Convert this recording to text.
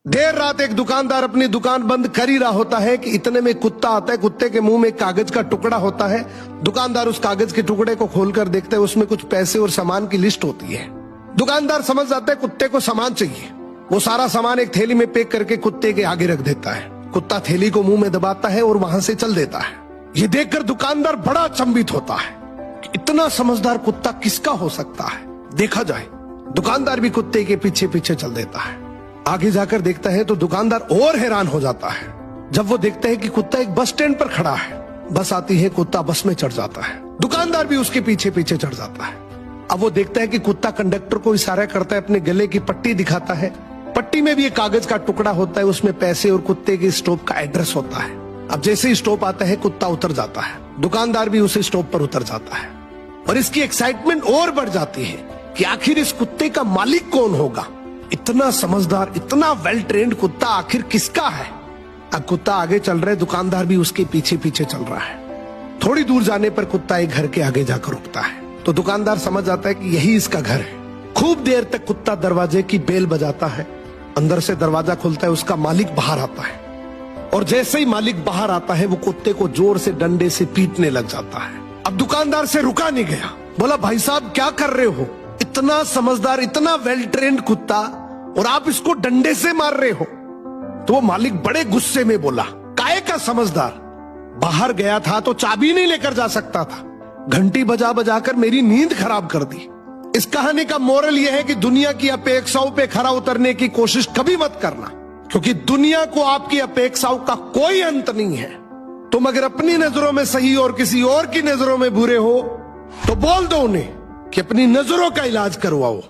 देर रात एक दुकानदार अपनी दुकान बंद कर ही रहा होता है कि इतने में कुत्ता आता है। कुत्ते के मुंह में एक कागज का टुकड़ा होता है। दुकानदार उस कागज के टुकड़े को खोलकर देखता है, उसमें कुछ पैसे और सामान की लिस्ट होती है। दुकानदार समझ जाता है कुत्ते को सामान चाहिए। वो सारा सामान एक थैली में पैक करके कुत्ते के आगे रख देता है। कुत्ता थैली को मुंह में दबाता है और वहां से चल देता है। ये देखकर दुकानदार बड़ा अचंभित होता है कि इतना समझदार कुत्ता किसका हो सकता है। देखा जाए, दुकानदार भी कुत्ते के पीछे पीछे चल देता है। आगे जाकर देखता है तो दुकानदार और हैरान हो जाता है जब वो देखता है कि कुत्ता एक बस स्टैंड पर खड़ा है। बस आती है, कुत्ता बस में चढ़ जाता है। दुकानदार भी उसके पीछे पीछे चढ़ जाता है। अब वो देखता है कि कुत्ता कंडक्टर को इशारा करता है, अपने गले की पट्टी दिखाता है। पट्टी में भी एक कागज का टुकड़ा होता है, उसमें पैसे और कुत्ते के स्टॉप का एड्रेस होता है। अब जैसे ही स्टॉप आता है, कुत्ता उतर जाता है। दुकानदार भी उसी स्टॉप पर उतर जाता है और इसकी एक्साइटमेंट और बढ़ जाती है कि आखिर इस कुत्ते का मालिक कौन होगा। इतना समझदार, इतना वेल ट्रेन्ड कुत्ता आखिर किसका है। अब कुत्ता आगे चल रहा है, दुकानदार भी उसके पीछे पीछे चल रहा है। थोड़ी दूर जाने पर कुत्ता एक घर के आगे जाकर रुकता है तो दुकानदार समझ जाता है कि यही इसका घर है। खूब देर तक कुत्ता दरवाजे की बेल बजाता है। अंदर से दरवाजा खुलता है, उसका मालिक बाहर आता है और जैसे ही मालिक बाहर आता है वो कुत्ते को जोर से डंडे से पीटने लग जाता है। अब दुकानदार से रुका नहीं गया, बोला भाई साहब क्या कर रहे हो, इतना समझदार, इतना वेल ट्रेन्ड कुत्ता और आप इसको डंडे से मार रहे हो। तो वो मालिक बड़े गुस्से में बोला, काहे का समझदार, बाहर गया था तो चाबी नहीं लेकर जा सकता था, घंटी बजा बजाकर मेरी नींद खराब कर दी। इस कहानी का मोरल यह है कि दुनिया की अपेक्षाओं पे खरा उतरने की कोशिश कभी मत करना, क्योंकि दुनिया को आपकी अपेक्षाओं का कोई अंत नहीं है। तुम अगर अपनी नजरों में सही और किसी और की नजरों में बुरे हो तो बोल दो उन्हें कि अपनी नजरों का इलाज करवाओ।